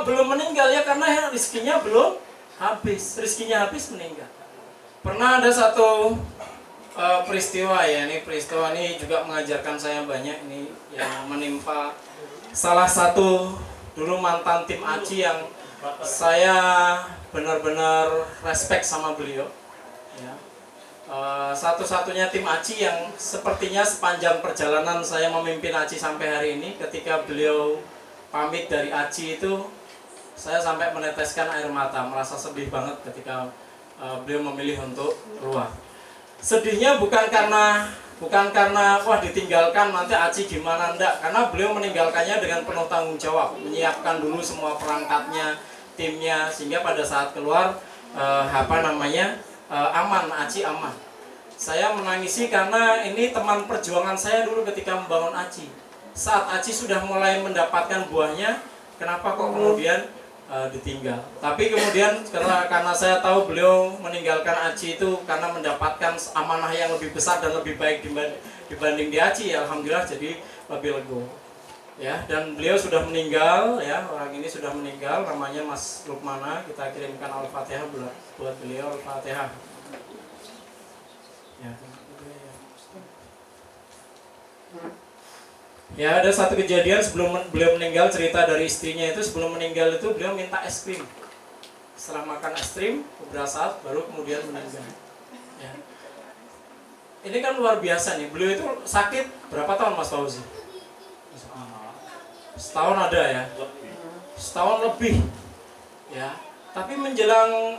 kok belum meninggal? Ya karena rezekinya belum habis. Rezekinya habis meninggal. Pernah ada satu peristiwa ya, ini peristiwa ini juga mengajarkan saya banyak ini yang menimpa salah satu dulu mantan tim ACI yang saya benar-benar respect sama beliau. Ya. Satu-satunya tim ACI yang sepertinya sepanjang perjalanan saya memimpin ACI sampai hari ini, ketika beliau pamit dari ACI itu, saya sampai meneteskan air mata, merasa sedih banget ketika beliau memilih untuk keluar. Sedihnya bukan karena wah ditinggalkan nanti ACI gimana, enggak, karena beliau meninggalkannya dengan penuh tanggung jawab, menyiapkan dulu semua perangkatnya, timnya, sehingga pada saat keluar aman, ACI aman. Saya menangisi karena ini teman perjuangan saya dulu ketika membangun ACI. Saat ACI sudah mulai mendapatkan buahnya, kenapa kok kemudian ditinggal? Tapi kemudian karena saya tahu beliau meninggalkan ACI itu karena mendapatkan amanah yang lebih besar dan lebih baik dibanding di ACI, alhamdulillah jadi lebih legowo. Ya, dan beliau sudah meninggal, ya, orang ini sudah meninggal, namanya Mas Lukmana. Kita kirimkan Al-Fatihah buat beliau, Al-Fatihah. Ya, ada satu kejadian sebelum beliau meninggal, cerita dari istrinya itu, sebelum meninggal itu beliau minta es krim. Setelah makan es krim beberapa saat baru kemudian meninggal. Ya. Ini kan luar biasa nih, beliau itu sakit berapa tahun Mas Fauzi? Setahun ada ya, setahun lebih. Ya, tapi menjelang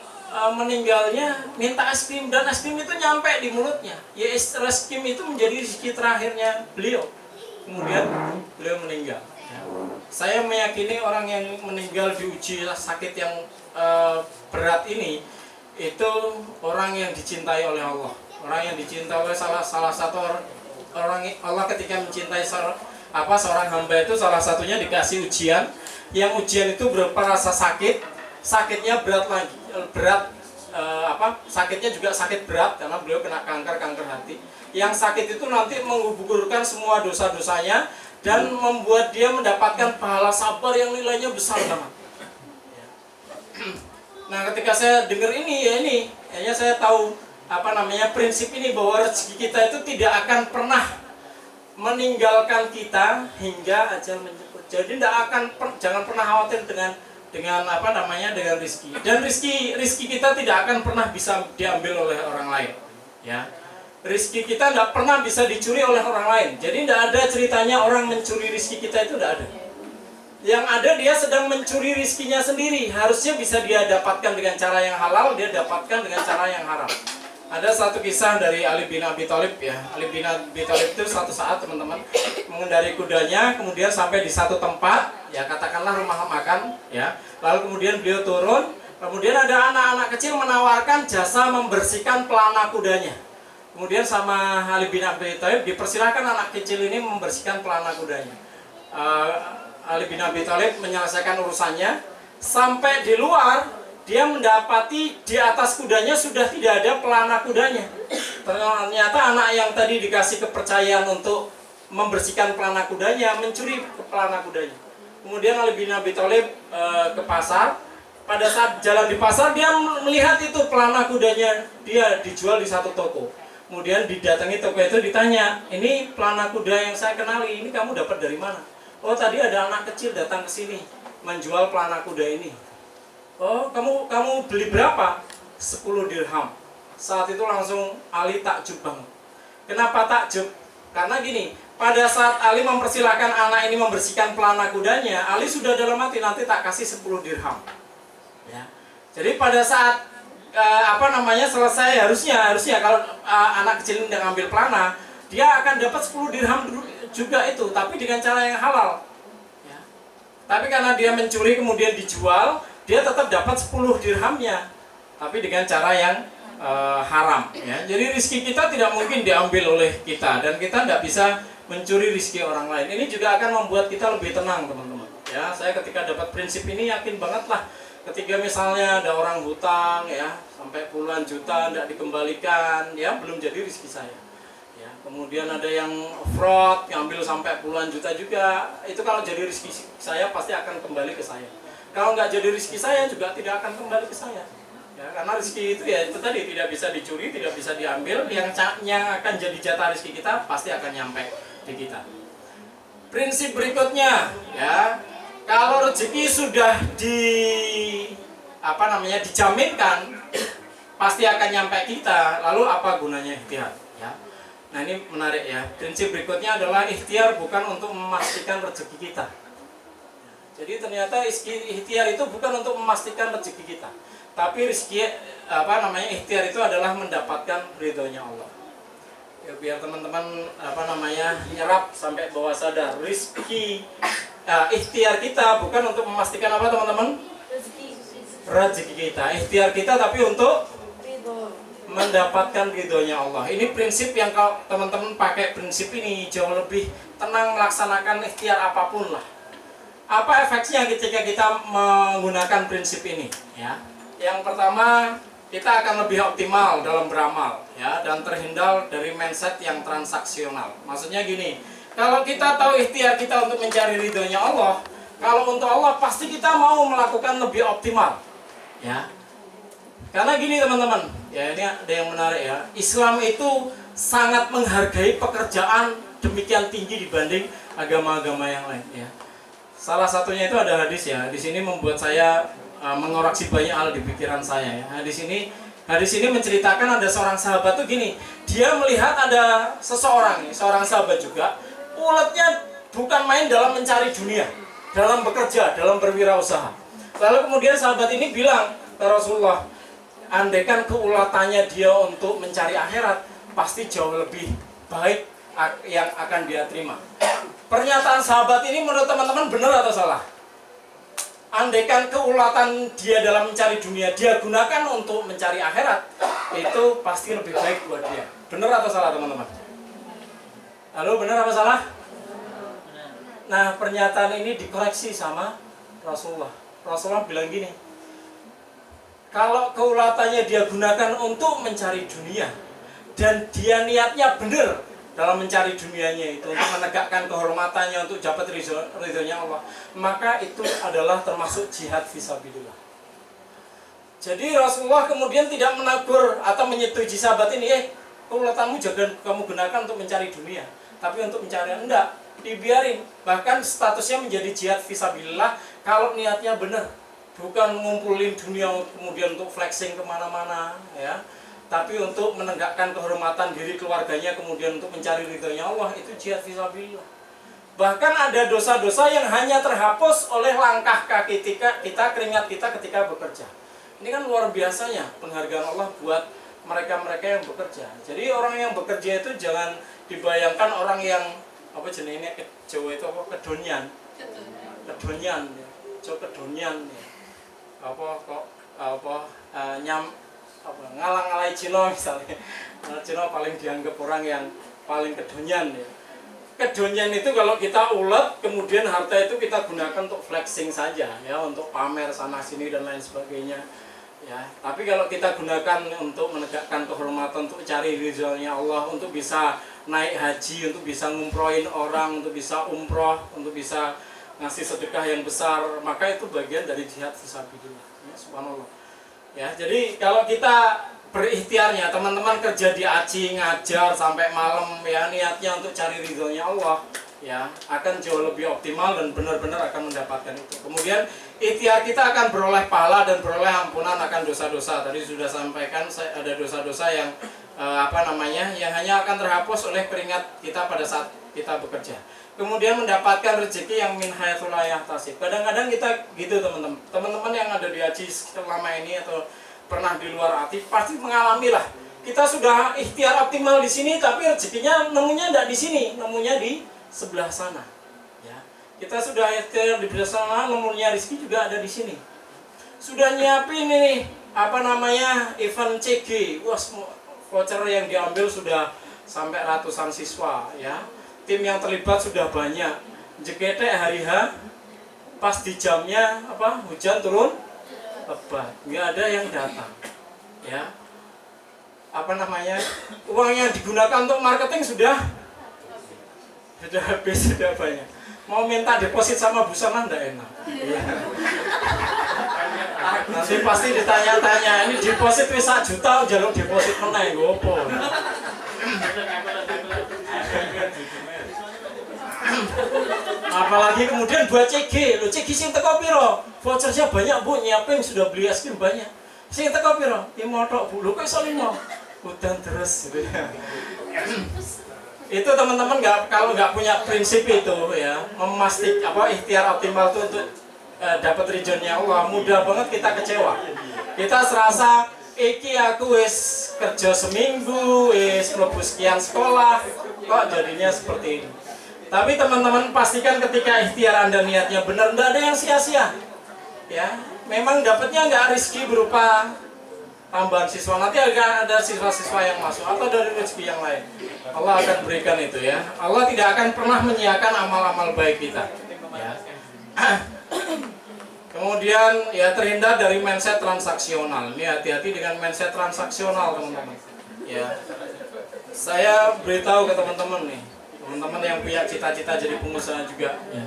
meninggalnya minta es krim, dan es krim itu nyampe di mulutnya. Ya, es krim itu menjadi rezeki terakhirnya beliau. Kemudian beliau meninggal. Ya. Saya meyakini orang yang meninggal diuji sakit yang berat ini itu orang yang dicintai oleh Allah. Orang yang dicintai oleh salah satu orang Allah ketika mencintai seorang hamba itu salah satunya dikasih ujian. Yang ujian itu berupa rasa sakit, sakitnya berat lagi, sakitnya juga sakit berat karena beliau kena kanker hati. Yang sakit itu nanti menggugurkan semua dosa-dosanya dan membuat dia mendapatkan pahala sabar yang nilainya besar banget. Nah, ketika saya dengar ini, kayaknya saya tahu prinsip ini, bahwa rezeki kita itu tidak akan pernah meninggalkan kita hingga ajal menjemput. Jadi jangan pernah khawatir dengan rezeki. Dan rezeki kita tidak akan pernah bisa diambil oleh orang lain. Ya. Rizki kita tidak pernah bisa dicuri oleh orang lain. Jadi tidak ada ceritanya orang mencuri rizki kita, itu tidak ada. Yang ada dia sedang mencuri rizkinya sendiri. Harusnya bisa dia dapatkan dengan cara yang halal, dia dapatkan dengan cara yang haram. Ada satu kisah dari Ali bin Abi Thalib ya. Ali bin Abi Thalib itu suatu saat teman-teman mengendarai kudanya, kemudian sampai di satu tempat, ya katakanlah rumah makan, ya. Lalu kemudian beliau turun, kemudian ada anak-anak kecil menawarkan jasa membersihkan pelana kudanya. Kemudian sama Ali bin Abi Thalib dipersilakan anak kecil ini membersihkan pelana kudanya. Ali bin Abi Thalib menyelesaikan urusannya. Sampai di luar, dia mendapati di atas kudanya sudah tidak ada pelana kudanya. Ternyata anak yang tadi dikasih kepercayaan untuk membersihkan pelana kudanya mencuri pelana kudanya. Kemudian Ali bin Abi Thalib ke pasar. Pada saat jalan di pasar, dia melihat itu pelana kudanya dia dijual di satu toko. Kemudian didatangi toko itu, ditanya, ini pelana kuda yang saya kenali, ini kamu dapat dari mana? Oh, tadi ada anak kecil datang ke sini menjual pelana kuda ini. Oh, kamu beli berapa? 10 dirham. Saat itu langsung Ali takjub banget. Kenapa takjub? Karena gini, pada saat Ali mempersilahkan anak ini membersihkan pelana kudanya, Ali sudah dalam hati, nanti tak kasih 10 dirham. Ya. Jadi pada saat selesai, harusnya kalau anak kecil ini ngambil pelana, dia akan dapat 10 dirham juga itu, tapi dengan cara yang halal. Ya. Tapi karena dia mencuri kemudian dijual, dia tetap dapat 10 dirhamnya, tapi dengan cara yang haram. Ya. Jadi rezeki kita tidak mungkin diambil oleh kita, dan kita tidak bisa mencuri rezeki orang lain. Ini juga akan membuat kita lebih tenang, teman-teman. Ya, saya ketika dapat prinsip ini yakin banget lah. Ketika misalnya ada orang hutang ya sampai puluhan juta tidak dikembalikan, ya belum jadi rezeki saya. Ya, kemudian ada yang fraud ngambil sampai puluhan juta juga, itu kalau jadi rezeki saya pasti akan kembali ke saya. Kalau nggak jadi rezeki saya juga tidak akan kembali ke saya. Ya, karena rezeki itu ya itu tadi tidak bisa dicuri, tidak bisa diambil. Yang akan jadi jatah rezeki kita pasti akan nyampe di kita. Prinsip berikutnya, ya, kalau rezeki sudah dijaminkan, pasti akan nyampe kita. Lalu apa gunanya ikhtiar? Ya. Nah ini menarik ya. Prinsip berikutnya adalah ikhtiar bukan untuk memastikan rezeki kita. Jadi ternyata ikhtiar itu bukan untuk memastikan rezeki kita, tapi ikhtiar itu adalah mendapatkan ridhonya Allah. Ya, biar teman-teman nyerap sampai bawah sadar rezeki ikhtiar kita bukan untuk memastikan apa teman-teman? Rezeki kita. Ikhtiar kita tapi untuk mendapatkan ridhonya Allah. Ini prinsip yang kalau teman-teman pakai prinsip ini jauh lebih tenang melaksanakan ikhtiar apapun lah. Apa efeknya ketika kita menggunakan prinsip ini? Ya, yang pertama kita akan lebih optimal dalam beramal, ya, dan terhindar dari mindset yang transaksional. Maksudnya gini, kalau kita tahu ikhtiar kita untuk mencari ridhonya Allah, kalau untuk Allah pasti kita mau melakukan lebih optimal, ya. Karena gini teman-teman, ya ini ada yang menarik ya. Islam itu sangat menghargai pekerjaan demikian tinggi dibanding agama-agama yang lain, ya. Salah satunya itu ada hadis ya. Di sini membuat saya mengoreksi banyak hal di pikiran saya ya. Hadis ini menceritakan ada seorang sahabat tuh gini, dia melihat ada seorang sahabat juga, uletnya bukan main dalam mencari dunia, dalam bekerja, dalam berwirausaha. Lalu kemudian sahabat ini bilang ke Rasulullah, andaikan keulatannya dia untuk mencari akhirat, pasti jauh lebih baik yang akan dia terima. Pernyataan sahabat ini menurut teman-teman benar atau salah? Andaikan keulatan dia dalam mencari dunia dia gunakan untuk mencari akhirat, itu pasti lebih baik buat dia. Benar atau salah teman-teman? Halo, benar apa salah? Nah, pernyataan ini dikoreksi sama Rasulullah. Rasulullah bilang gini, kalau keulatannya dia gunakan untuk mencari dunia dan dia niatnya benar dalam mencari dunianya itu untuk menegakkan kehormatannya, untuk dapat ridhonya Allah, maka itu adalah termasuk jihad fisabilillah. Jadi Rasulullah kemudian tidak menegur atau menyetujui sahabat ini, keulatanmu jangan kamu gunakan untuk mencari dunia, tapi untuk mencari, enggak, dibiarin. Bahkan statusnya menjadi jihad fisabilillah kalau niatnya benar, bukan ngumpulin dunia kemudian untuk flexing kemana-mana, ya, tapi untuk menegakkan kehormatan diri keluarganya, kemudian untuk mencari ridhonya Allah, itu jihad fisabilillah. Bahkan ada dosa-dosa yang hanya terhapus oleh langkah kaki kita, keringat kita ketika bekerja. Ini kan luar biasanya penghargaan Allah buat mereka-mereka yang bekerja. Jadi orang yang bekerja itu jangan dibayangkan orang yang apa jenisnya Jawa itu apa kedonyan, ngalang-ngalai Cina misalnya. Cina paling dianggap orang yang paling kedonyan ya. Kedonyan itu kalau kita ulet kemudian harta itu kita gunakan untuk flexing saja ya, untuk pamer sana sini dan lain sebagainya ya. Tapi kalau kita gunakan untuk menegakkan kehormatan, untuk cari ridhonya Allah, untuk bisa naik haji, untuk bisa ngumrohin orang, untuk bisa umroh, untuk bisa ngasih sedekah yang besar, maka itu bagian dari jihad fisabilillah ya, subhanallah. Ya, jadi kalau kita berikhtiarnya, teman-teman kerja di ACI, ngajar sampai malam ya, niatnya untuk cari ridhonya Allah ya, akan jauh lebih optimal dan benar-benar akan mendapatkan itu. Kemudian ikhtiar kita akan beroleh pahala dan beroleh ampunan akan dosa-dosa. Tadi sudah sampaikan ada dosa-dosa yang yang hanya akan terhapus oleh keringat kita pada saat kita bekerja. Kemudian mendapatkan rezeki yang min haitsu la yahtasib. Kadang-kadang kita gitu teman-teman. Teman-teman yang ada di haji selama ini atau pernah di luar hati pasti mengalami lah. Kita sudah ikhtiar optimal di sini tapi rezekinya nemunya tidak di sini, nemunya di sebelah sana. Ya. Kita sudah ikhtiar di sebelah sana, nemunya rezeki juga ada di sini. Sudah nyiapin ini event CG. Wah, voucher yang diambil sudah sampai ratusan siswa ya. Tim yang terlibat sudah banyak. Jekete hari H pas di jamnya hujan turun lebat, nggak ada yang datang ya. Uang yang digunakan untuk marketing sudah habis, sudah banyak. Mau minta deposit sama busana nggak enak Nanti pasti ditanya-tanya, ini deposit wis 1 juta, jalur deposit meneh nggo opo. Apalagi kemudian buat CG, lo CG sing teko piro? Vouchernya banyak Bu, nyiapin sudah beli es krim banyak. Sing teko piro? 5 tok Bu, lo kok iso 5? Udan terus gitu ya. Itu teman-teman kalau nggak punya prinsip itu ya, ikhtiar optimal itu untuk dapat ridhonya Allah, mudah banget kita kecewa. Kita serasa iki aku wis kerja seminggu, wis mlebu sekian sekolah, kok jadinya seperti ini. Tapi teman-teman pastikan ketika ikhtiar Anda niatnya benar, tidak ada yang sia-sia. Ya, memang dapatnya nggak rezeki berupa tambahan siswa, nanti akan ada siswa-siswa yang masuk atau dari rezeki yang lain. Allah akan berikan itu ya. Allah tidak akan pernah menyiakan amal-amal baik kita. Ya. Kemudian ya terhindar dari mindset transaksional. Ini hati-hati dengan mindset transaksional teman-teman. Ya, saya beritahu ke teman-teman nih, teman-teman yang punya cita-cita jadi pengusaha juga. Ya.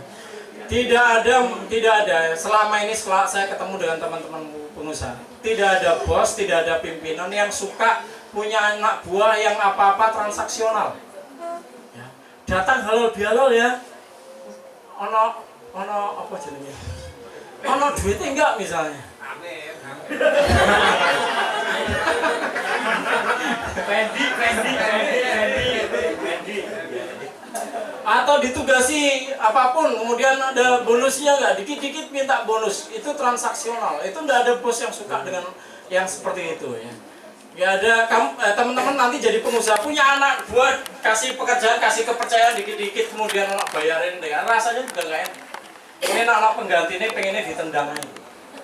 Tidak ada. Selama ini setelah saya ketemu dengan teman-teman pengusaha, tidak ada bos, tidak ada pimpinan yang suka punya anak buah yang apa-apa transaksional. Ya. Datang halal bihalal ya. Ono apa jenenge? Ono duitnya enggak misalnya. Amin. Pendi. Atau ditugasi apapun, kemudian ada bonusnya enggak, dikit-dikit minta bonus, itu transaksional. Itu enggak ada bos yang suka dengan yang seperti itu ya. Ya ada teman-teman nanti jadi pengusaha punya anak buat kasih pekerjaan, kasih kepercayaan dikit-dikit, kemudian anak bayarin dengan rasanya juga enggak enak. Ini anak pengganti ini pengennya ditendang.